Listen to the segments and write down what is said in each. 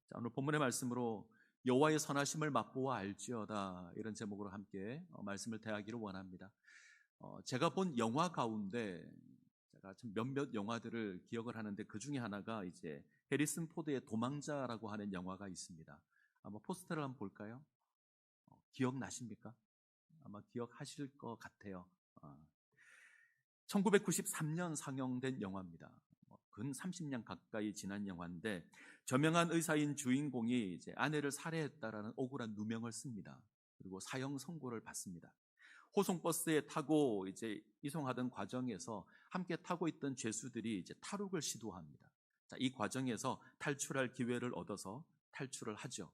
자, 오늘 본문의 말씀으로 여호와의 선하심을 맛보아 알지어다, 이런 제목으로 함께 말씀을 대하기를 원합니다. 제가 본 영화 가운데 제가 참 몇몇 영화들을 기억을 하는데, 그 중에 하나가 이제 해리슨 포드의 도망자라고 하는 영화가 있습니다. 아마 포스터를 한번 볼까요? 기억나십니까? 아마 기억하실 것 같아요. 1993년 상영된 영화입니다. 근 30년 가까이 지난 영화인데, 저명한 의사인 주인공이 이제 아내를 살해했다라는 억울한 누명을 씁니다. 그리고 사형 선고를 받습니다. 호송버스에 타고 이제 이송하던 과정에서 함께 타고 있던 죄수들이 이제 탈옥을 시도합니다. 자, 이 과정에서 탈출할 기회를 얻어서 탈출을 하죠.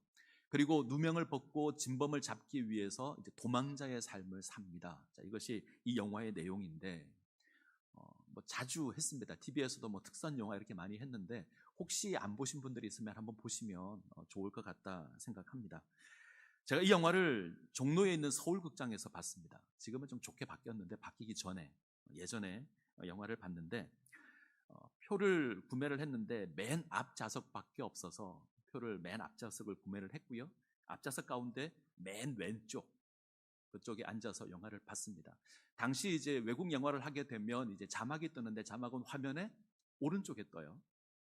그리고 누명을 벗고 진범을 잡기 위해서 이제 도망자의 삶을 삽니다. 자, 이것이 이 영화의 내용인데, 자주 했습니다. TV에서도 특선 영화 이렇게 많이 했는데, 혹시 안 보신 분들이 있으면 한번 보시면 좋을 것 같다 생각합니다. 제가 이 영화를 종로에 있는 서울극장에서 봤습니다. 지금은 좀 좋게 바뀌었는데, 바뀌기 전에 예전에 영화를 봤는데, 표를 구매를 했는데 맨 앞좌석밖에 없어서 표를 맨 앞좌석을 구매를 했고요. 앞좌석 가운데 맨 왼쪽 그쪽에 앉아서 영화를 봤습니다. 당시 이제 외국 영화를 하게 되면 이제 자막이 뜨는데, 자막은 화면에 오른쪽에 떠요.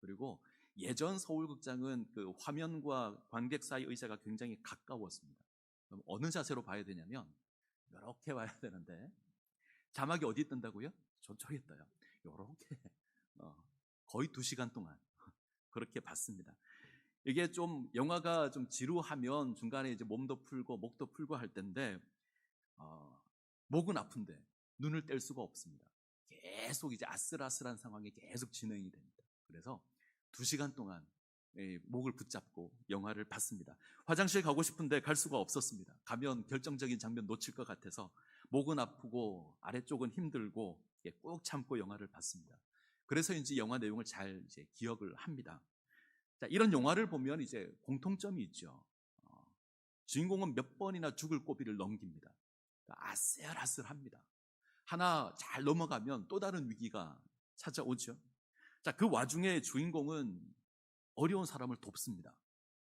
그리고 예전 서울극장은 그 화면과 관객 사이 의자가 굉장히 가까웠습니다. 그럼 어느 자세로 봐야 되냐면 이렇게 봐야 되는데, 자막이 어디 뜬다고요? 저쪽에 떠요. 이렇게 거의 2시간 동안 그렇게 봤습니다. 이게 좀 영화가 좀 지루하면 중간에 이제 몸도 풀고 목도 풀고 할 텐데, 목은 아픈데 눈을 뗄 수가 없습니다. 계속 이제 아슬아슬한 상황이 계속 진행이 됩니다. 그래서 2시간 동안 목을 붙잡고 영화를 봤습니다. 화장실 가고 싶은데 갈 수가 없었습니다. 가면 결정적인 장면 놓칠 것 같아서 목은 아프고 아래쪽은 힘들고 꾹 참고 영화를 봤습니다. 그래서인지 영화 내용을 잘 이제 기억을 합니다. 자, 이런 영화를 보면 이제 공통점이 있죠. 주인공은 몇 번이나 죽을 고비를 넘깁니다. 아슬아슬합니다. 하나 잘 넘어가면 또 다른 위기가 찾아오죠. 자, 그 와중에 주인공은 어려운 사람을 돕습니다.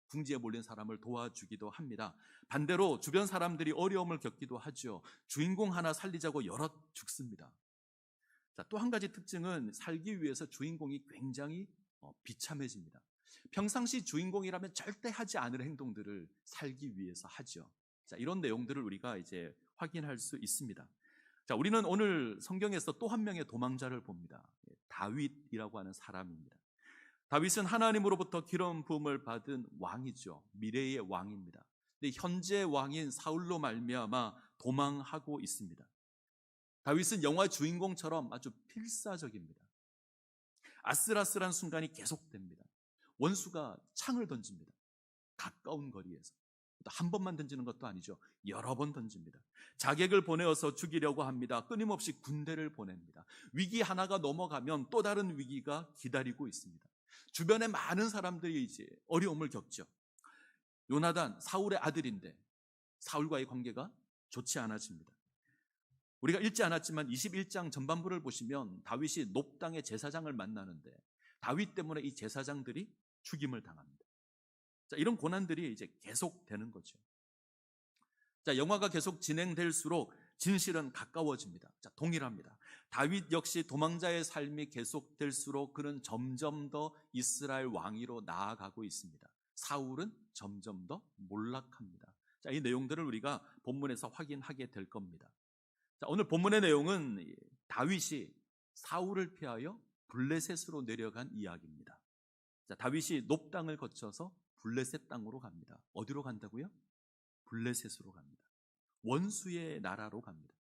궁지에 몰린 사람을 도와주기도 합니다. 반대로 주변 사람들이 어려움을 겪기도 하죠. 주인공 하나 살리자고 여럿 죽습니다. 자, 또 한 가지 특징은 살기 위해서 주인공이 굉장히 비참해집니다. 평상시 주인공이라면 절대 하지 않을 행동들을 살기 위해서 하죠. 자, 이런 내용들을 우리가 이제 확인할 수 있습니다. 자, 우리는 오늘 성경에서 또 한 명의 도망자를 봅니다. 다윗이라고 하는 사람입니다. 다윗은 하나님으로부터 기름 부음을 받은 왕이죠. 미래의 왕입니다. 근데 현재 왕인 사울로 말미암아 도망하고 있습니다. 다윗은 영화 주인공처럼 아주 필사적입니다. 아슬아슬한 순간이 계속됩니다. 원수가 창을 던집니다. 가까운 거리에서. 한 번만 던지는 것도 아니죠. 여러 번 던집니다. 자객을 보내어서 죽이려고 합니다. 끊임없이 군대를 보냅니다. 위기 하나가 넘어가면 또 다른 위기가 기다리고 있습니다. 주변에 많은 사람들이 이제 어려움을 겪죠. 요나단, 사울의 아들인데 사울과의 관계가 좋지 않아집니다. 우리가 읽지 않았지만 21장 전반부를 보시면 다윗이 높당의 제사장을 만나는데, 다윗 때문에 이 제사장들이 죽임을 당합니다. 자, 이런 고난들이 이제 계속되는 거죠. 자, 영화가 계속 진행될수록 진실은 가까워집니다. 자, 동일합니다. 다윗 역시 도망자의 삶이 계속될수록 그는 점점 더 이스라엘 왕위로 나아가고 있습니다. 사울은 점점 더 몰락합니다. 자, 이 내용들을 우리가 본문에서 확인하게 될 겁니다. 자, 오늘 본문의 내용은 다윗이 사울을 피하여 블레셋으로 내려간 이야기입니다. 자, 다윗이 높당을 거쳐서 블레셋 땅으로 갑니다. 어디로 간다고요? 블레셋으로 갑니다. 원수의 나라로 갑니다.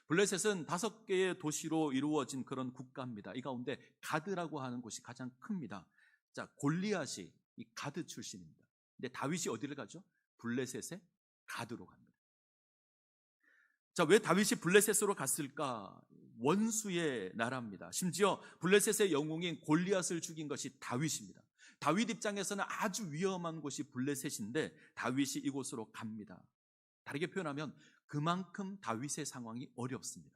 블레셋은 5개의 도시로 이루어진 그런 국가입니다. 이 가운데 가드라고 하는 곳이 가장 큽니다. 자, 골리앗이 이 가드 출신입니다. 근데 다윗이 어디를 가죠? 블레셋의 가드로 갑니다. 자, 왜 다윗이 블레셋으로 갔을까? 원수의 나라입니다. 심지어 블레셋의 영웅인 골리앗을 죽인 것이 다윗입니다. 다윗 입장에서는 아주 위험한 곳이 블레셋인데 다윗이 이곳으로 갑니다. 다르게 표현하면 그만큼 다윗의 상황이 어렵습니다.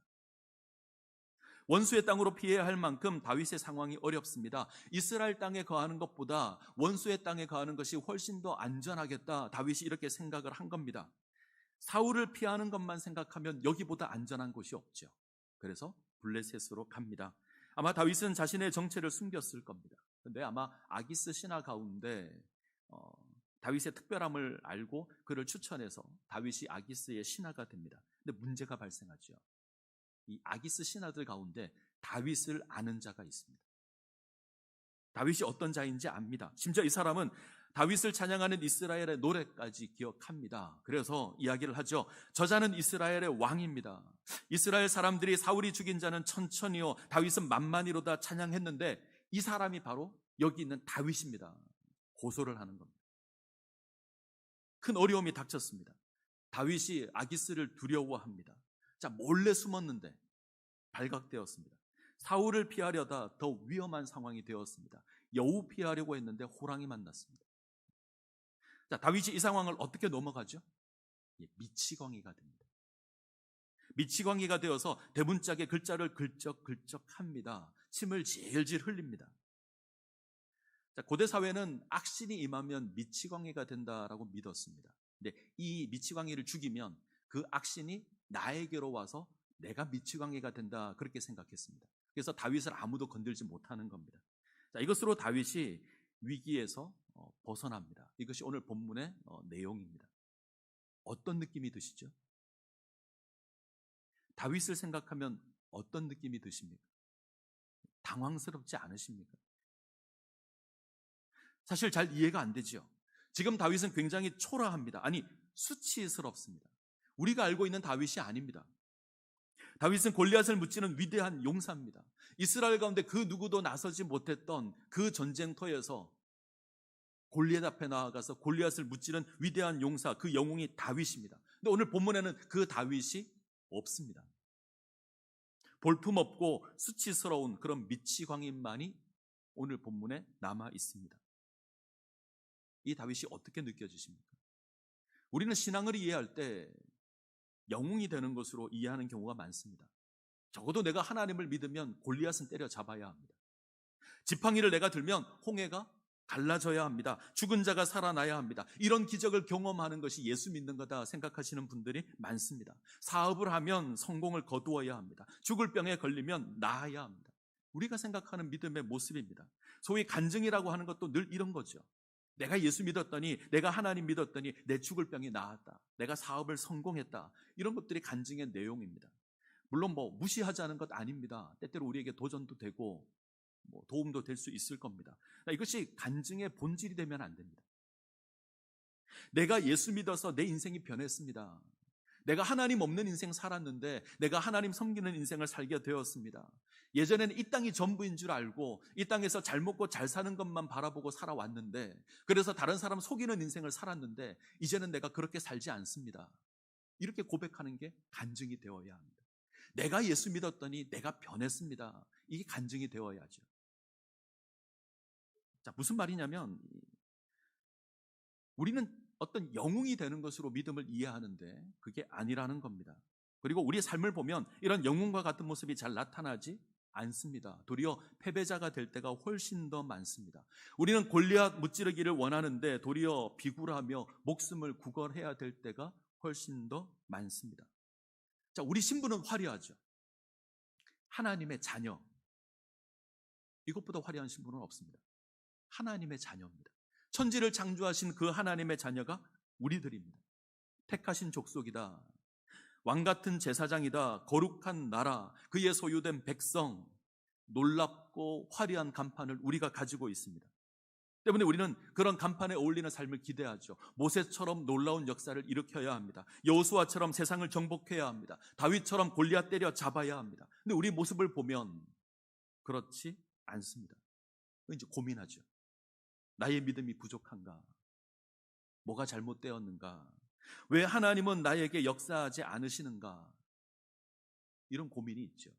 원수의 땅으로 피해야 할 만큼 다윗의 상황이 어렵습니다. 이스라엘 땅에 거하는 것보다 원수의 땅에 거하는 것이 훨씬 더 안전하겠다. 다윗이 이렇게 생각을 한 겁니다. 사울을 피하는 것만 생각하면 여기보다 안전한 곳이 없죠. 그래서 블레셋으로 갑니다. 아마 다윗은 자신의 정체를 숨겼을 겁니다. 근데 아마 아기스 신하 가운데 다윗의 특별함을 알고 그를 추천해서 다윗이 아기스의 신하가 됩니다. 근데 문제가 발생하죠. 이 아기스 신하들 가운데 다윗을 아는 자가 있습니다. 다윗이 어떤 자인지 압니다. 심지어 이 사람은 다윗을 찬양하는 이스라엘의 노래까지 기억합니다. 그래서 이야기를 하죠. 저자는 이스라엘의 왕입니다. 이스라엘 사람들이 사울이 죽인 자는 천천히요 다윗은 만만히로다 찬양했는데 이 사람이 바로 여기 있는 다윗입니다. 고소를 하는 겁니다. 큰 어려움이 닥쳤습니다. 다윗이 아기스를 두려워합니다. 자, 몰래 숨었는데 발각되었습니다. 사울을 피하려다 더 위험한 상황이 되었습니다. 여우 피하려고 했는데 호랑이 만났습니다. 자, 다윗이 이 상황을 어떻게 넘어가죠? 미치광이가 됩니다. 미치광이가 되어서 대문짝에 글자를 긁적긁적합니다. 침을 질질 흘립니다. 자, 고대 사회는 악신이 임하면 미치광이가 된다라고 믿었습니다. 근데 이 미치광이를 죽이면 그 악신이 나에게로 와서 내가 미치광이가 된다 그렇게 생각했습니다. 그래서 다윗을 아무도 건들지 못하는 겁니다. 자, 이것으로 다윗이 위기에서 벗어납니다. 이것이 오늘 본문의 내용입니다. 어떤 느낌이 드시죠? 다윗을 생각하면 어떤 느낌이 드십니까? 당황스럽지 않으십니까? 사실 잘 이해가 안 되죠. 지금 다윗은 굉장히 초라합니다. 아니, 수치스럽습니다. 우리가 알고 있는 다윗이 아닙니다. 다윗은 골리앗을 무찌르는 위대한 용사입니다. 이스라엘 가운데 그 누구도 나서지 못했던 그 전쟁터에서 골리앗 앞에 나아가서 골리앗을 무찌른 위대한 용사, 그 영웅이 다윗입니다. 근데 오늘 본문에는 그 다윗이 없습니다. 볼품없고 수치스러운 그런 미치광인만이 오늘 본문에 남아 있습니다. 이 다윗이 어떻게 느껴지십니까? 우리는 신앙을 이해할 때 영웅이 되는 것으로 이해하는 경우가 많습니다. 적어도 내가 하나님을 믿으면 골리앗은 때려잡아야 합니다. 지팡이를 내가 들면 홍해가 갈라져야 합니다. 죽은 자가 살아나야 합니다. 이런 기적을 경험하는 것이 예수 믿는 거다 생각하시는 분들이 많습니다. 사업을 하면 성공을 거두어야 합니다. 죽을 병에 걸리면 나아야 합니다. 우리가 생각하는 믿음의 모습입니다. 소위 간증이라고 하는 것도 늘 이런 거죠. 내가 예수 믿었더니, 내가 하나님 믿었더니 내 죽을 병이 나았다. 내가 사업을 성공했다. 이런 것들이 간증의 내용입니다. 물론 무시하자는 것 아닙니다. 때때로 우리에게 도전도 되고 도움도 될 수 있을 겁니다. 이것이 간증의 본질이 되면 안 됩니다. 내가 예수 믿어서 내 인생이 변했습니다. 내가 하나님 없는 인생 살았는데 내가 하나님 섬기는 인생을 살게 되었습니다. 예전에는 이 땅이 전부인 줄 알고 이 땅에서 잘 먹고 잘 사는 것만 바라보고 살아왔는데, 그래서 다른 사람 속이는 인생을 살았는데 이제는 내가 그렇게 살지 않습니다. 이렇게 고백하는 게 간증이 되어야 합니다. 내가 예수 믿었더니 내가 변했습니다. 이게 간증이 되어야죠. 자, 무슨 말이냐면 우리는 어떤 영웅이 되는 것으로 믿음을 이해하는데 그게 아니라는 겁니다. 그리고 우리의 삶을 보면 이런 영웅과 같은 모습이 잘 나타나지 않습니다. 도리어 패배자가 될 때가 훨씬 더 많습니다. 우리는 골리앗 무찌르기를 원하는데 도리어 비굴하며 목숨을 구걸해야 될 때가 훨씬 더 많습니다. 자, 우리 신분은 화려하죠. 하나님의 자녀. 이것보다 화려한 신분은 없습니다. 하나님의 자녀입니다. 천지를 창조하신 그 하나님의 자녀가 우리들입니다. 택하신 족속이다. 왕같은 제사장이다. 거룩한 나라, 그의 소유된 백성, 놀랍고 화려한 간판을 우리가 가지고 있습니다. 때문에 우리는 그런 간판에 어울리는 삶을 기대하죠. 모세처럼 놀라운 역사를 일으켜야 합니다. 여호수아처럼 세상을 정복해야 합니다. 다윗처럼 골리앗 때려 잡아야 합니다. 근데 우리 모습을 보면 그렇지 않습니다. 이제 고민하죠. 나의 믿음이 부족한가? 뭐가 잘못되었는가? 왜 하나님은 나에게 역사하지 않으시는가? 이런 고민이 있죠.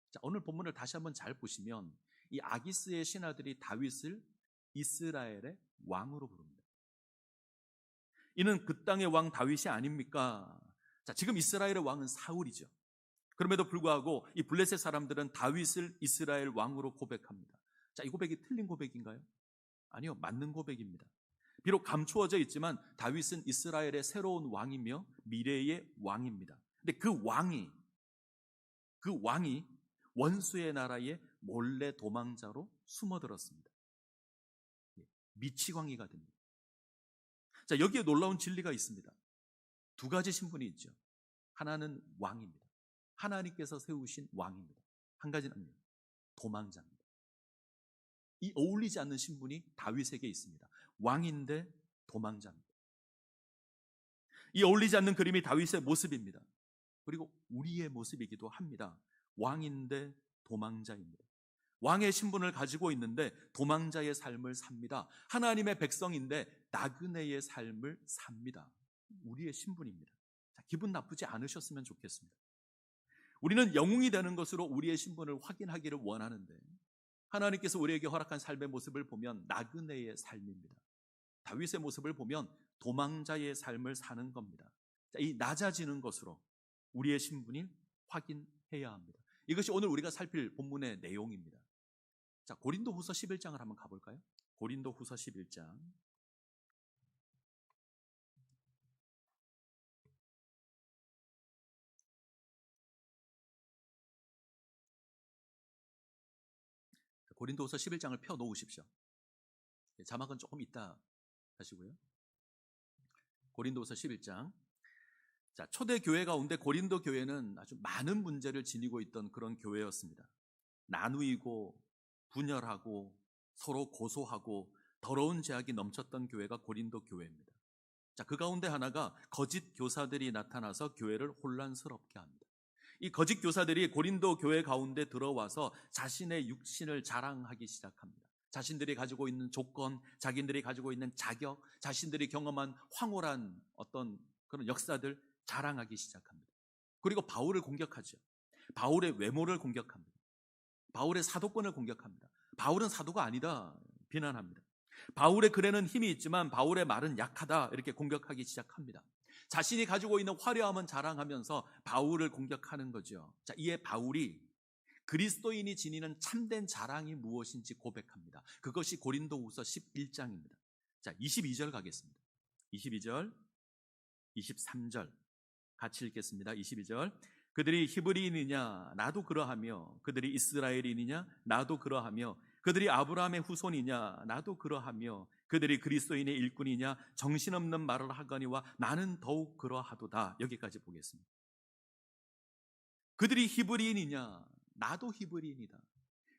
자, 오늘 본문을 다시 한번 잘 보시면 이 아기스의 신하들이 다윗을 이스라엘의 왕으로 부릅니다. 이는 그 땅의 왕 다윗이 아닙니까? 자, 지금 이스라엘의 왕은 사울이죠. 그럼에도 불구하고 이 블레셋 사람들은 다윗을 이스라엘 왕으로 고백합니다. 자, 이 고백이 틀린 고백인가요? 아니요, 맞는 고백입니다. 비록 감추어져 있지만 다윗은 이스라엘의 새로운 왕이며 미래의 왕입니다. 근데 그 왕이 원수의 나라에 몰래 도망자로 숨어들었습니다. 미치광이가 됩니다. 자, 여기에 놀라운 진리가 있습니다. 두 가지 신분이 있죠. 하나는 왕입니다. 하나님께서 세우신 왕입니다. 한 가지는 도망자입니다. 이 어울리지 않는 신분이 다윗에게 있습니다. 왕인데 도망자입니다. 이 어울리지 않는 그림이 다윗의 모습입니다. 그리고 우리의 모습이기도 합니다. 왕인데 도망자입니다. 왕의 신분을 가지고 있는데 도망자의 삶을 삽니다. 하나님의 백성인데 나그네의 삶을 삽니다. 우리의 신분입니다. 자, 기분 나쁘지 않으셨으면 좋겠습니다. 우리는 영웅이 되는 것으로 우리의 신분을 확인하기를 원하는데 하나님께서 우리에게 허락한 삶의 모습을 보면 나그네의 삶입니다. 다윗의 모습을 보면 도망자의 삶을 사는 겁니다. 자, 이 낮아지는 것으로 우리의 신분을 확인해야 합니다. 이것이 오늘 우리가 살필 본문의 내용입니다. 자, 고린도후서 11장을 한번 가볼까요? 고린도후서 11장. 고린도후서 11장을 펴 놓으십시오. 자막은 조금 이따 하시고요. 고린도후서 11장. 자, 초대 교회 가운데 고린도 교회는 아주 많은 문제를 지니고 있던 그런 교회였습니다. 나누이고 분열하고 서로 고소하고 더러운 죄악이 넘쳤던 교회가 고린도 교회입니다. 자, 그 가운데 하나가 거짓 교사들이 나타나서 교회를 혼란스럽게 합니다. 이 거짓 교사들이 고린도 교회 가운데 들어와서 자신의 육신을 자랑하기 시작합니다. 자신들이 가지고 있는 조건, 자기들이 가지고 있는 자격, 자신들이 경험한 황홀한 어떤 그런 역사들 자랑하기 시작합니다. 그리고 바울을 공격하죠. 바울의 외모를 공격합니다. 바울의 사도권을 공격합니다. 바울은 사도가 아니다 비난합니다. 바울의 글에는 힘이 있지만 바울의 말은 약하다 이렇게 공격하기 시작합니다. 자신이 가지고 있는 화려함은 자랑하면서 바울을 공격하는 거죠. 자, 이에 바울이 그리스도인이 지니는 참된 자랑이 무엇인지 고백합니다. 그것이 고린도후서 11장입니다. 자, 22절 가겠습니다. 22절, 23절 같이 읽겠습니다. 22절. 그들이 히브리인이냐 나도 그러하며 그들이 이스라엘인이냐 나도 그러하며 그들이 아브라함의 후손이냐 나도 그러하며 그들이 그리스도인의 일꾼이냐 정신없는 말을 하거니와 나는 더욱 그러하도다. 여기까지 보겠습니다. 그들이 히브리인이냐 나도 히브리인이다.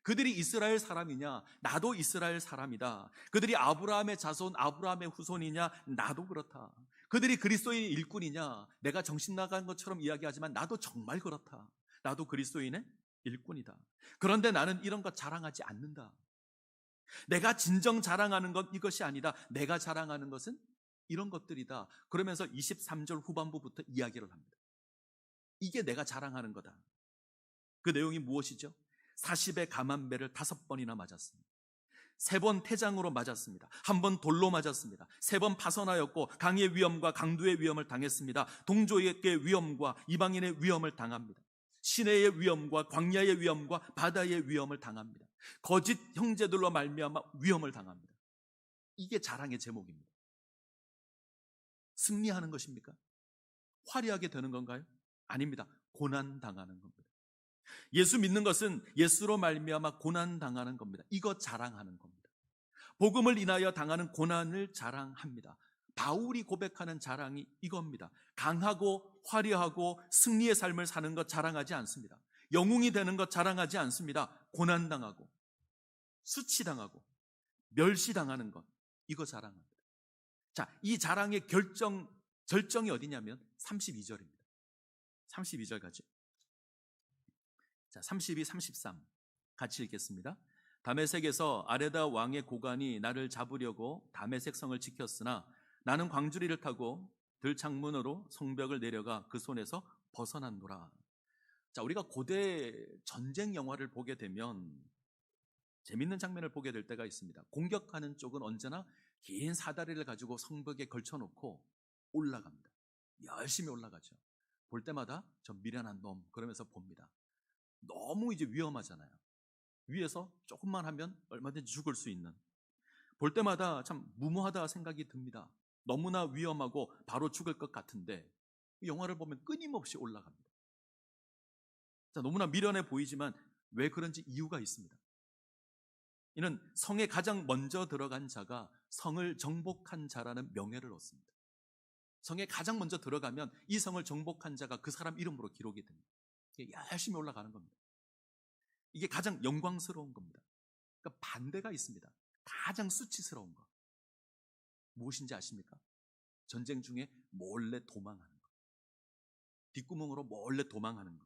그들이 이스라엘 사람이냐 나도 이스라엘 사람이다. 그들이 아브라함의 자손 아브라함의 후손이냐 나도 그렇다. 그들이 그리스도인의 일꾼이냐 내가 정신 나간 것처럼 이야기하지만 나도 정말 그렇다. 나도 그리스도인의 일꾼이다. 그런데 나는 이런 것 자랑하지 않는다. 내가 진정 자랑하는 건 이것이 아니다. 내가 자랑하는 것은 이런 것들이다. 그러면서 23절 후반부부터 이야기를 합니다. 이게 내가 자랑하는 거다. 그 내용이 무엇이죠? 40의 감한배를 5번이나 맞았습니다. 3번 태장으로 맞았습니다. 1번 돌로 맞았습니다. 3번 파선하였고 강의 위험과 강도의 위험을 당했습니다. 동족의 위험과 이방인의 위험을 당합니다. 시내의 위험과 광야의 위험과 바다의 위험을 당합니다. 거짓 형제들로 말미암아 위험을 당합니다. 이게 자랑의 제목입니다. 승리하는 것입니까? 화려하게 되는 건가요? 아닙니다. 고난당하는 겁니다. 예수 믿는 것은 예수로 말미암아 고난당하는 겁니다. 이거 자랑하는 겁니다. 복음을 인하여 당하는 고난을 자랑합니다. 바울이 고백하는 자랑이 이겁니다. 강하고 화려하고 승리의 삶을 사는 것 자랑하지 않습니다. 영웅이 되는 것 자랑하지 않습니다. 고난당하고 수치당하고 멸시당하는 것 이거 자랑합니다. 자, 이 자랑의 절정이 어디냐면 32절입니다. 32절 가죠. 자, 32, 33 같이 읽겠습니다. 다메섹에서 아레다 왕의 고관이 나를 잡으려고 다메섹 성을 지켰으나 나는 광주리를 타고 들창문으로 성벽을 내려가 그 손에서 벗어났노라. 자, 우리가 고대 전쟁 영화를 보게 되면 재밌는 장면을 보게 될 때가 있습니다. 공격하는 쪽은 언제나 긴 사다리를 가지고 성벽에 걸쳐놓고 올라갑니다. 열심히 올라가죠. 볼 때마다 저 미련한 놈 그러면서 봅니다. 너무 이제 위험하잖아요. 위에서 조금만 하면 얼마든지 죽을 수 있는, 볼 때마다 참 무모하다 생각이 듭니다. 너무나 위험하고 바로 죽을 것 같은데 이 영화를 보면 끊임없이 올라갑니다. 자, 너무나 미련해 보이지만 왜 그런지 이유가 있습니다. 이는 성에 가장 먼저 들어간 자가 성을 정복한 자라는 명예를 얻습니다. 성에 가장 먼저 들어가면 이 성을 정복한 자가 그 사람 이름으로 기록이 됩니다. 열심히 올라가는 겁니다. 이게 가장 영광스러운 겁니다. 그러니까 반대가 있습니다. 가장 수치스러운 거 무엇인지 아십니까? 전쟁 중에 몰래 도망하는 거, 뒷구멍으로 몰래 도망하는 거,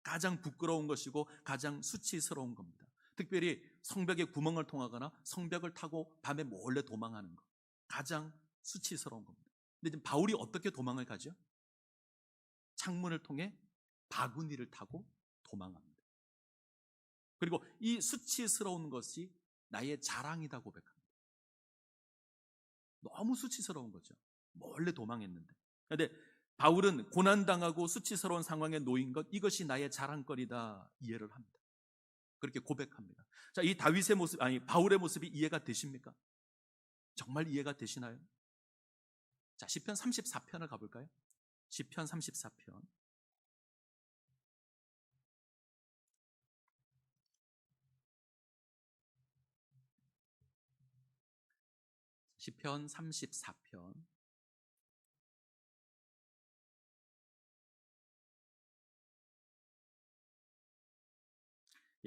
가장 부끄러운 것이고 가장 수치스러운 겁니다. 특별히 성벽에 구멍을 통하거나 성벽을 타고 밤에 몰래 도망하는 거, 가장 수치스러운 겁니다. 근데 지금 바울이 어떻게 도망을 가죠? 창문을 통해 바구니를 타고 도망합니다. 그리고 이 수치스러운 것이 나의 자랑이다 고백합니다. 너무 수치스러운 거죠. 몰래 도망했는데. 그런데 바울은 고난당하고 수치스러운 상황에 놓인 것, 이것이 나의 자랑거리다 이해를 합니다. 그렇게 고백합니다. 자, 이 다윗의 모습, 바울의 모습이 이해가 되십니까? 정말 이해가 되시나요? 자, 시편 34편을 가볼까요? 시편 34편. 시편 34편.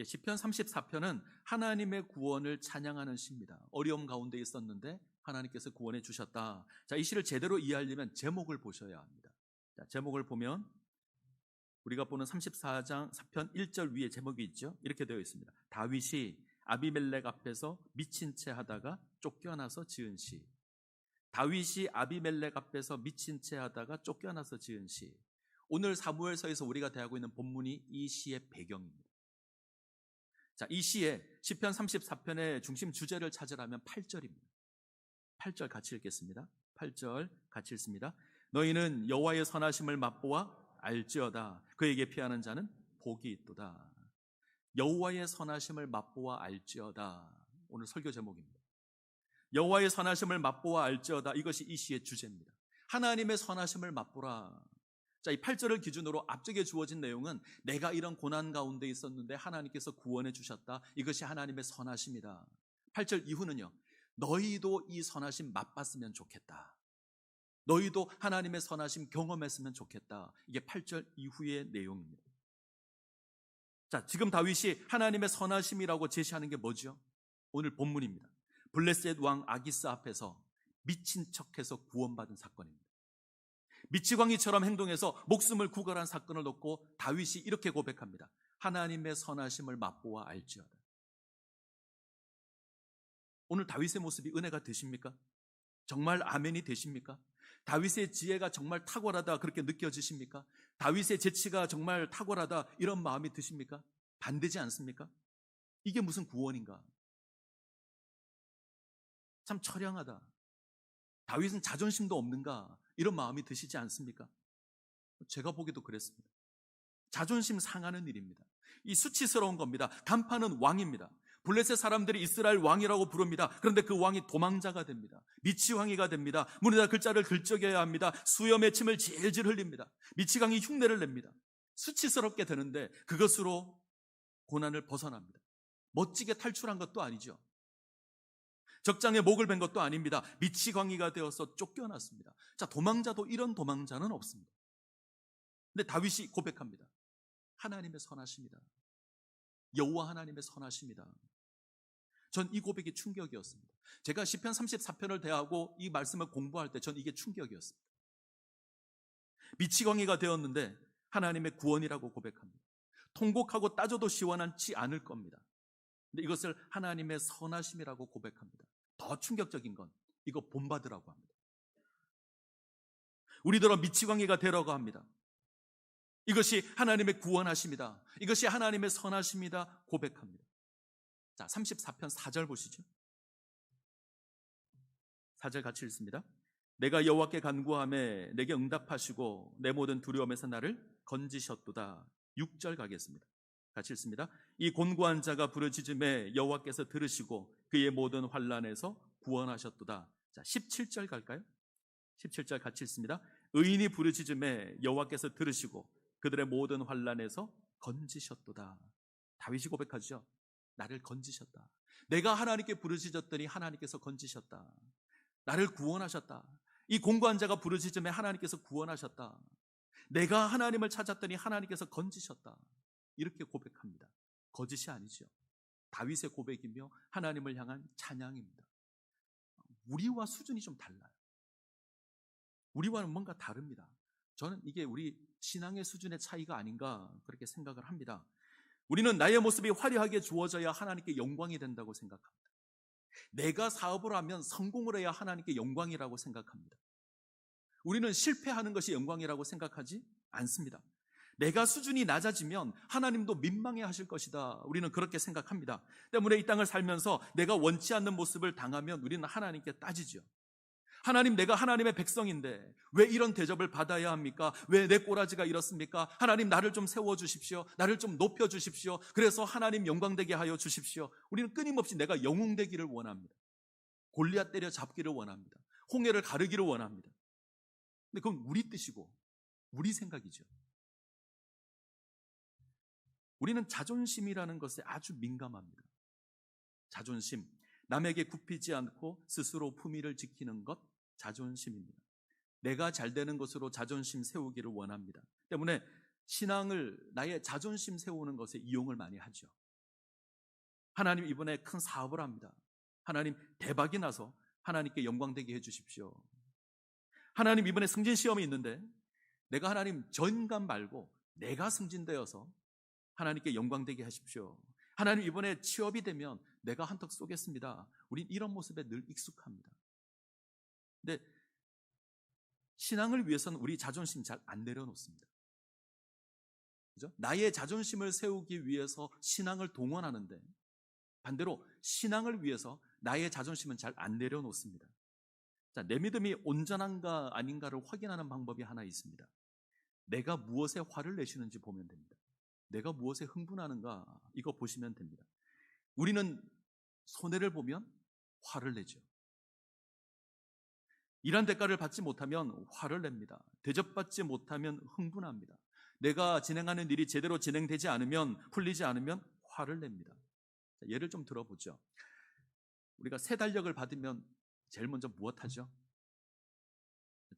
시편 34편은 하나님의 구원을 찬양하는 시입니다. 어려움 가운데 있었는데 하나님께서 구원해 주셨다. 자, 이 시를 제대로 이해하려면 제목을 보셔야 합니다. 자, 제목을 보면 우리가 보는 34장 4편 1절 위에 제목이 있죠. 이렇게 되어 있습니다. 다윗이 아비멜렉 앞에서 미친 채 하다가 쫓겨나서 지은 시. 다윗이 아비멜렉 앞에서 미친 채 하다가 쫓겨나서 지은 시. 오늘 사무엘서에서 우리가 대하고 있는 본문이 이 시의 배경입니다. 자, 이 시에 시편 34편의 중심 주제를 찾으라면 8절입니다. 8절 같이 읽겠습니다. 8절 같이 읽습니다. 너희는 여호와의 선하심을 맛보아 알지어다. 그에게 피하는 자는 복이 있도다. 여호와의 선하심을 맛보아 알지어다. 오늘 설교 제목입니다. 여호와의 선하심을 맛보아 알지어다. 이것이 이 시의 주제입니다. 하나님의 선하심을 맛보라. 자, 이 8절을 기준으로 앞쪽에 주어진 내용은 내가 이런 고난 가운데 있었는데 하나님께서 구원해 주셨다. 이것이 하나님의 선하심이다. 8절 이후는요. 너희도 이 선하심 맛봤으면 좋겠다. 너희도 하나님의 선하심 경험했으면 좋겠다. 이게 8절 이후의 내용입니다. 자, 지금 다윗이 하나님의 선하심이라고 제시하는 게 뭐죠? 오늘 본문입니다. 블레셋 왕 아기스 앞에서 미친 척해서 구원받은 사건입니다. 미치광이처럼 행동해서 목숨을 구걸한 사건을 놓고 다윗이 이렇게 고백합니다. 하나님의 선하심을 맛보아 알지어다. 오늘 다윗의 모습이 은혜가 되십니까? 정말 아멘이 되십니까? 다윗의 지혜가 정말 탁월하다 그렇게 느껴지십니까? 다윗의 재치가 정말 탁월하다 이런 마음이 드십니까? 반대지 않습니까? 이게 무슨 구원인가? 참 처량하다. 다윗은 자존심도 없는가? 이런 마음이 드시지 않습니까? 제가 보기도 그랬습니다. 자존심 상하는 일입니다. 이 수치스러운 겁니다. 간판은 왕입니다. 블레셋 사람들이 이스라엘 왕이라고 부릅니다. 그런데 그 왕이 도망자가 됩니다. 미치광이가 됩니다. 문에다 글자를 글적여야 합니다. 수염 맺힘을 질질 흘립니다. 미치광이 흉내를 냅니다. 수치스럽게 되는데 그것으로 고난을 벗어납니다. 멋지게 탈출한 것도 아니죠. 적장에 목을 벤 것도 아닙니다. 미치광이가 되어서 쫓겨났습니다. 자, 도망자도 이런 도망자는 없습니다. 근데 다윗이 고백합니다. 하나님의 선하심이다. 여호와 하나님의 선하심이다. 전 이 고백이 충격이었습니다. 제가 시편 34편을 대하고 이 말씀을 공부할 때 전 이게 충격이었습니다. 미치광이가 되었는데 하나님의 구원이라고 고백합니다. 통곡하고 따져도 시원하지 않을 겁니다. 근데 이것을 하나님의 선하심이라고 고백합니다. 더 충격적인 건 이거 본받으라고 합니다. 우리들은 미치광이가 되라고 합니다. 이것이 하나님의 구원하심이다. 이것이 하나님의 선하심이다 고백합니다. 자, 34편 4절 보시죠. 4절 같이 읽습니다. 내가 여호와께 간구하매 내게 응답하시고 내 모든 두려움에서 나를 건지셨도다. 6절 가겠습니다. 같이 읽습니다. 이 곤고한 자가 부르짖음에 여호와께서 들으시고 그의 모든 환난에서 구원하셨도다. 자, 17절 갈까요? 17절 같이 읽습니다. 의인이 부르짖음에 여호와께서 들으시고 그들의 모든 환난에서 건지셨도다. 다윗이 고백하죠. 나를 건지셨다. 내가 하나님께 부르짖었더니 하나님께서 건지셨다. 나를 구원하셨다. 이 곤고한 자가 부르짖음에 하나님께서 구원하셨다. 내가 하나님을 찾았더니 하나님께서 건지셨다. 이렇게 고백합니다. 거짓이 아니죠. 다윗의 고백이며 하나님을 향한 찬양입니다. 우리와 수준이 좀 달라요. 우리와는 뭔가 다릅니다. 저는 이게 우리 신앙의 수준의 차이가 아닌가 그렇게 생각을 합니다. 우리는 나의 모습이 화려하게 주어져야 하나님께 영광이 된다고 생각합니다. 내가 사업을 하면 성공을 해야 하나님께 영광이라고 생각합니다. 우리는 실패하는 것이 영광이라고 생각하지 않습니다. 내가 수준이 낮아지면 하나님도 민망해 하실 것이다. 우리는 그렇게 생각합니다. 때문에 이 땅을 살면서 내가 원치 않는 모습을 당하면 우리는 하나님께 따지죠. 하나님, 내가 하나님의 백성인데 왜 이런 대접을 받아야 합니까? 왜 내 꼬라지가 이렇습니까? 하나님, 나를 좀 세워주십시오. 나를 좀 높여주십시오. 그래서 하나님 영광되게 하여 주십시오. 우리는 끊임없이 내가 영웅되기를 원합니다. 골리앗 때려 잡기를 원합니다. 홍해를 가르기를 원합니다. 근데 그건 우리 뜻이고 우리 생각이죠. 우리는 자존심이라는 것에 아주 민감합니다. 자존심, 남에게 굽히지 않고 스스로 품위를 지키는 것, 자존심입니다. 내가 잘 되는 것으로 자존심 세우기를 원합니다. 때문에 신앙을 나의 자존심 세우는 것에 이용을 많이 하죠. 하나님, 이번에 큰 사업을 합니다. 하나님, 대박이 나서 하나님께 영광되게 해주십시오. 하나님, 이번에 승진 시험이 있는데 내가 하나님 저 인간 말고 내가 승진되어서 하나님께 영광되게 하십시오. 하나님, 이번에 취업이 되면 내가 한턱 쏘겠습니다. 우린 이런 모습에 늘 익숙합니다. 근데 신앙을 위해서는 우리 자존심 잘 안 내려놓습니다. 그죠? 나의 자존심을 세우기 위해서 신앙을 동원하는데 반대로 신앙을 위해서 나의 자존심은 잘 안 내려놓습니다. 자, 내 믿음이 온전한가 아닌가를 확인하는 방법이 하나 있습니다. 내가 무엇에 화를 내시는지 보면 됩니다. 내가 무엇에 흥분하는가 이거 보시면 됩니다. 우리는 손해를 보면 화를 내죠. 일한 대가를 받지 못하면 화를 냅니다. 대접받지 못하면 흥분합니다. 내가 진행하는 일이 제대로 진행되지 않으면, 풀리지 않으면 화를 냅니다. 예를 좀 들어보죠. 우리가 새 달력을 받으면 제일 먼저 무엇 하죠?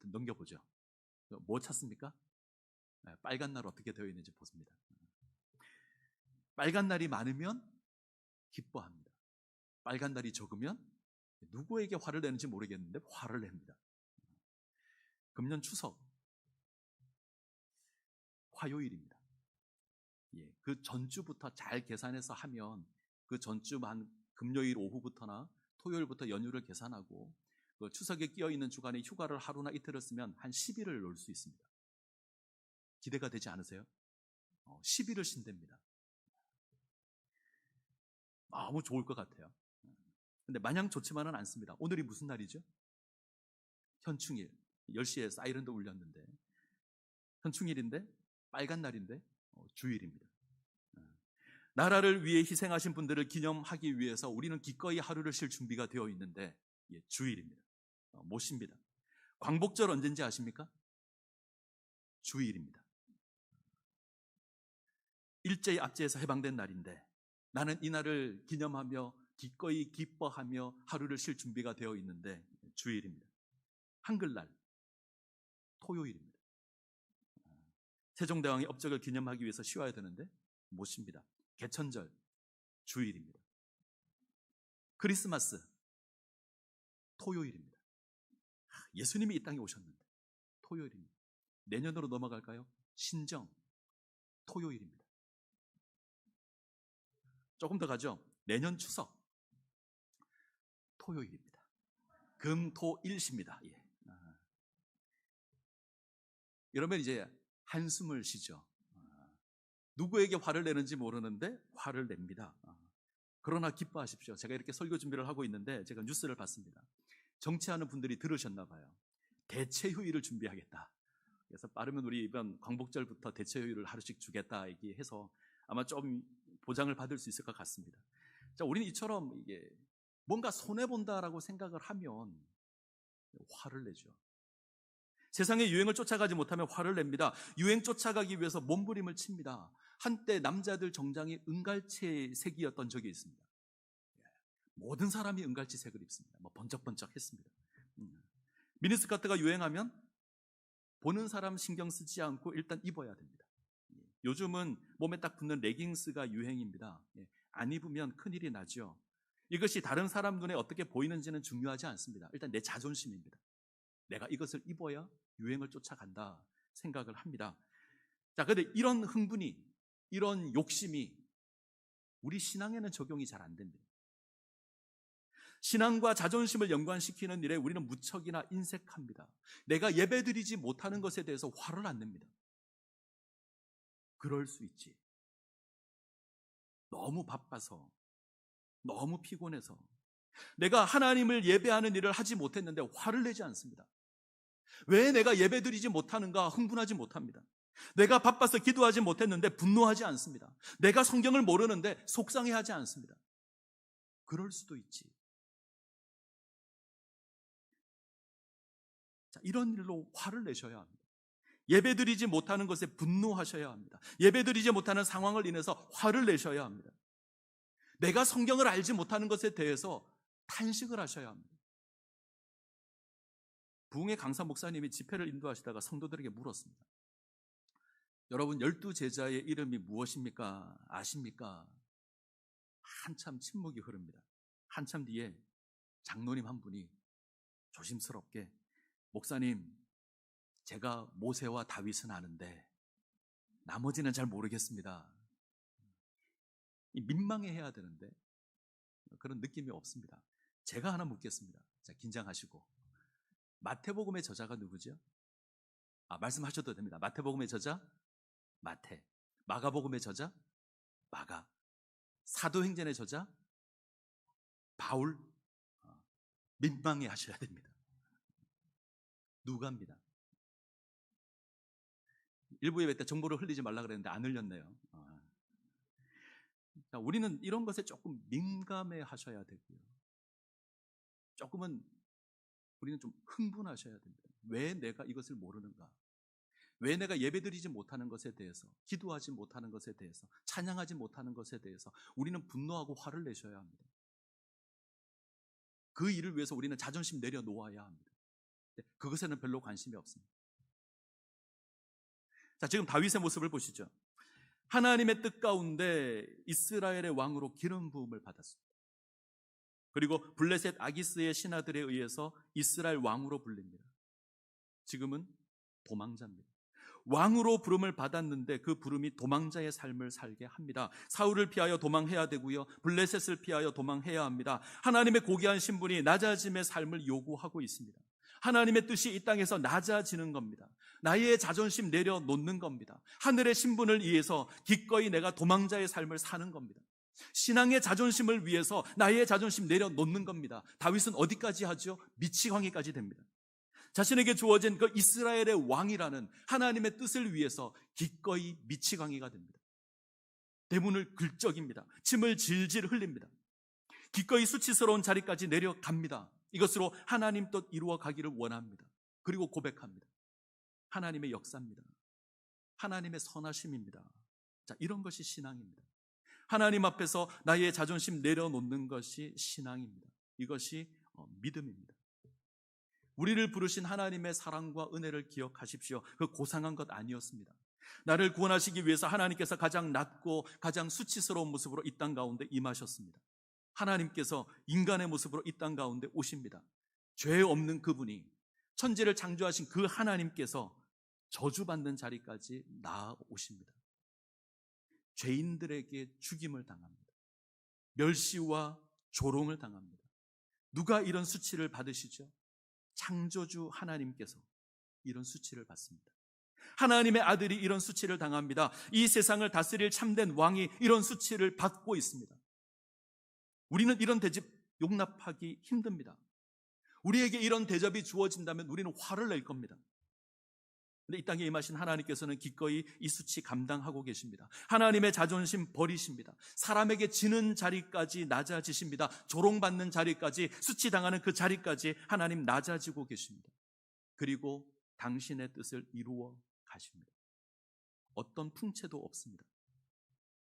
넘겨보죠. 뭐 찾습니까? 빨간 날 어떻게 되어 있는지 보십니다. 빨간 날이 많으면 기뻐합니다. 빨간 날이 적으면 누구에게 화를 내는지 모르겠는데 화를 냅니다. 금년 추석 화요일입니다. 예, 그 전주부터 잘 계산해서 하면 그 전주 한 금요일 오후부터나 토요일부터 연휴를 계산하고 그 추석에 끼어있는 주간에 휴가를 하루나 이틀을 쓰면 한 10일을 놀 수 있습니다. 기대가 되지 않으세요? 10일을 쉰답니다. 너무 좋을 것 같아요. 근데 마냥 좋지만은 않습니다. 오늘이 무슨 날이죠? 현충일. 10시에 사이렌도 울렸는데 현충일인데 빨간 날인데 주일입니다. 나라를 위해 희생하신 분들을 기념하기 위해서 우리는 기꺼이 하루를 쉴 준비가 되어 있는데 주일입니다. 못 쉽니다. 광복절 언제인지 아십니까? 주일입니다. 일제히 압제해서 해방된 날인데 나는 이 날을 기념하며 기꺼이 기뻐하며 하루를 쉴 준비가 되어 있는데 주일입니다. 한글날 토요일입니다. 세종대왕의 업적을 기념하기 위해서 쉬어야 되는데 못 쉽니다. 개천절 주일입니다. 크리스마스 토요일입니다. 예수님이 이 땅에 오셨는데 토요일입니다. 내년으로 넘어갈까요? 신정 토요일입니다. 조금 더 가죠. 내년 추석 토요일입니다. 금토일십니다. 예. 이러면 이제 한숨을 쉬죠. 누구에게 화를 내는지 모르는데 화를 냅니다. 그러나 기뻐하십시오. 제가 이렇게 설교 준비를 하고 있는데 제가 뉴스를 봤습니다. 정치하는 분들이 들으셨나 봐요. 대체 휴일을 준비하겠다. 그래서 빠르면 우리 이번 광복절부터 대체 휴일을 하루씩 주겠다 얘기해서 아마 좀 보장을 받을 수 있을 것 같습니다. 자, 우리는 이처럼 이게 뭔가 손해 본다라고 생각을 하면 화를 내죠. 세상의 유행을 쫓아가지 못하면 화를 냅니다. 유행 쫓아가기 위해서 몸부림을 칩니다. 한때 남자들 정장이 은갈치색이었던 적이 있습니다. 모든 사람이 은갈치색을 입습니다. 번쩍번쩍했습니다. 미니스커트가 유행하면 보는 사람 신경 쓰지 않고 일단 입어야 됩니다. 요즘은 몸에 딱 붙는 레깅스가 유행입니다. 안 입으면 큰일이 나죠. 이것이 다른 사람 눈에 어떻게 보이는지는 중요하지 않습니다. 일단 내 자존심입니다. 내가 이것을 입어야 유행을 쫓아간다 생각을 합니다. 자, 그런데 이런 흥분이, 이런 욕심이 우리 신앙에는 적용이 잘 안 됩니다. 신앙과 자존심을 연관시키는 일에 우리는 무척이나 인색합니다. 내가 예배드리지 못하는 것에 대해서 화를 안 냅니다. 그럴 수 있지. 너무 바빠서, 너무 피곤해서 내가 하나님을 예배하는 일을 하지 못했는데 화를 내지 않습니다. 왜 내가 예배드리지 못하는가 흥분하지 못합니다. 내가 바빠서 기도하지 못했는데 분노하지 않습니다. 내가 성경을 모르는데 속상해하지 않습니다. 그럴 수도 있지. 자, 이런 일로 화를 내셔야 합니다. 예배드리지 못하는 것에 분노하셔야 합니다. 예배드리지 못하는 상황을 인해서 화를 내셔야 합니다. 내가 성경을 알지 못하는 것에 대해서 탄식을 하셔야 합니다. 부흥의 강사 목사님이 집회를 인도하시다가 성도들에게 물었습니다. 여러분 12제자의 이름이 무엇입니까? 아십니까? 한참 침묵이 흐릅니다. 한참 뒤에 장로님 한 분이 조심스럽게 목사님, 제가 모세와 다윗은 아는데 나머지는 잘 모르겠습니다. 민망해해야 되는데 그런 느낌이 없습니다. 제가 하나 묻겠습니다. 자, 긴장하시고. 마태복음의 저자가 누구죠? 말씀하셔도 됩니다. 마태복음의 저자? 마태. 마가복음의 저자? 마가. 사도행전의 저자? 바울. 민망해 하셔야 됩니다. 누가입니다. 일부 예배 때 정보를 흘리지 말라 그랬는데 안 흘렸네요. 자, 우리는 이런 것에 조금 민감해 하셔야 되고요. 조금은 우리는 좀 흥분하셔야 됩니다. 왜 내가 이것을 모르는가? 왜 내가 예배드리지 못하는 것에 대해서, 기도하지 못하는 것에 대해서, 찬양하지 못하는 것에 대해서 우리는 분노하고 화를 내셔야 합니다. 그 일을 위해서 우리는 자존심 내려놓아야 합니다. 그것에는 별로 관심이 없습니다. 자, 지금 다윗의 모습을 보시죠. 하나님의 뜻 가운데 이스라엘의 왕으로 기름 부음을 받았습니다. 그리고 블레셋 아기스의 신하들에 의해서 이스라엘 왕으로 불립니다. 지금은 도망자입니다. 왕으로 부름을 받았는데 그 부름이 도망자의 삶을 살게 합니다. 사울을 피하여 도망해야 되고요, 블레셋을 피하여 도망해야 합니다. 하나님의 고귀한 신분이 낮아짐의 삶을 요구하고 있습니다. 하나님의 뜻이 이 땅에서 낮아지는 겁니다. 나의 자존심 내려놓는 겁니다. 하늘의 신분을 위해서 기꺼이 내가 도망자의 삶을 사는 겁니다. 신앙의 자존심을 위해서 나의 자존심 내려놓는 겁니다. 다윗은 어디까지 하죠? 미치광이까지 됩니다. 자신에게 주어진 그 이스라엘의 왕이라는 하나님의 뜻을 위해서 기꺼이 미치광이가 됩니다. 대문을 긁적입니다. 침을 질질 흘립니다. 기꺼이 수치스러운 자리까지 내려갑니다. 이것으로 하나님 뜻 이루어 가기를 원합니다. 그리고 고백합니다. 하나님의 역사입니다. 하나님의 선하심입니다. 자, 이런 것이 신앙입니다. 하나님 앞에서 나의 자존심 내려놓는 것이 신앙입니다. 이것이 믿음입니다. 우리를 부르신 하나님의 사랑과 은혜를 기억하십시오. 그 고상한 것 아니었습니다. 나를 구원하시기 위해서 하나님께서 가장 낮고 가장 수치스러운 모습으로 이 땅 가운데 임하셨습니다. 하나님께서 인간의 모습으로 이 땅 가운데 오십니다. 죄 없는 그분이, 천지를 창조하신 그 하나님께서 저주받는 자리까지 나아오십니다. 죄인들에게 죽임을 당합니다. 멸시와 조롱을 당합니다. 누가 이런 수치를 받으시죠? 창조주 하나님께서 이런 수치를 받습니다. 하나님의 아들이 이런 수치를 당합니다. 이 세상을 다스릴 참된 왕이 이런 수치를 받고 있습니다. 우리는 이런 대접 용납하기 힘듭니다. 우리에게 이런 대접이 주어진다면 우리는 화를 낼 겁니다. 근데 이 땅에 임하신 하나님께서는 기꺼이 이 수치 감당하고 계십니다. 하나님의 자존심 버리십니다. 사람에게 지는 자리까지 낮아지십니다. 조롱받는 자리까지, 수치당하는 그 자리까지 하나님 낮아지고 계십니다. 그리고 당신의 뜻을 이루어 가십니다. 어떤 풍채도 없습니다.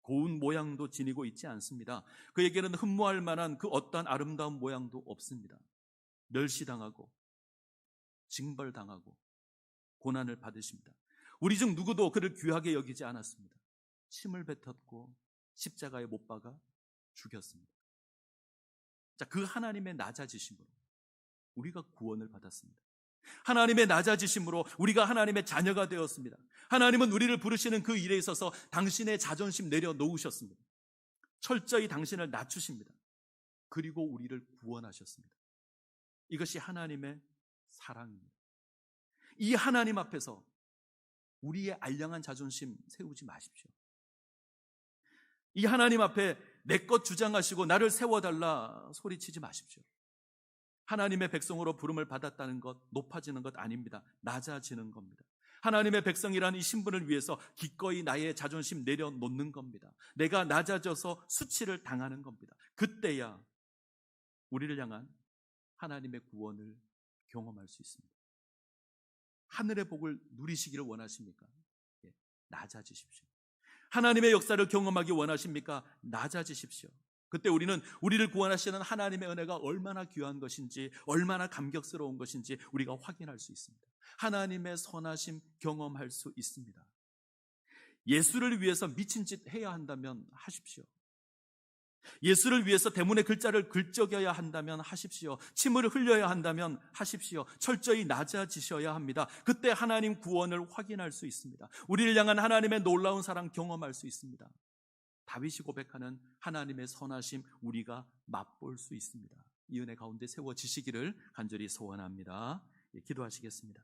고운 모양도 지니고 있지 않습니다. 그에게는 흠모할 만한 그 어떠한 아름다운 모양도 없습니다. 멸시당하고 징벌당하고 고난을 받으십니다. 우리 중 누구도 그를 귀하게 여기지 않았습니다. 침을 뱉었고 십자가에 못 박아 죽였습니다. 자, 그 하나님의 낮아지심으로 우리가 구원을 받았습니다. 하나님의 낮아지심으로 우리가 하나님의 자녀가 되었습니다. 하나님은 우리를 부르시는 그 일에 있어서 당신의 자존심 내려놓으셨습니다. 철저히 당신을 낮추십니다. 그리고 우리를 구원하셨습니다. 이것이 하나님의 사랑입니다. 이 하나님 앞에서 우리의 알량한 자존심 세우지 마십시오. 이 하나님 앞에 내 것 주장하시고 나를 세워달라 소리치지 마십시오. 하나님의 백성으로 부름을 받았다는 것, 높아지는 것 아닙니다. 낮아지는 겁니다. 하나님의 백성이라는 이 신분을 위해서 기꺼이 나의 자존심 내려놓는 겁니다. 내가 낮아져서 수치를 당하는 겁니다. 그때야 우리를 향한 하나님의 구원을 경험할 수 있습니다. 하늘의 복을 누리시기를 원하십니까? 낮아지십시오. 하나님의 역사를 경험하기 원하십니까? 낮아지십시오. 그때 우리는 우리를 구원하시는 하나님의 은혜가 얼마나 귀한 것인지, 얼마나 감격스러운 것인지 우리가 확인할 수 있습니다. 하나님의 선하심 경험할 수 있습니다. 예수를 위해서 미친 짓 해야 한다면 하십시오. 예수를 위해서 대문의 글자를 긁적여야 한다면 하십시오. 침을 흘려야 한다면 하십시오. 철저히 낮아지셔야 합니다. 그때 하나님 구원을 확인할 수 있습니다. 우리를 향한 하나님의 놀라운 사랑 경험할 수 있습니다. 다윗이 고백하는 하나님의 선하심 우리가 맛볼 수 있습니다. 이 은혜 가운데 세워지시기를 간절히 소원합니다. 기도하시겠습니다.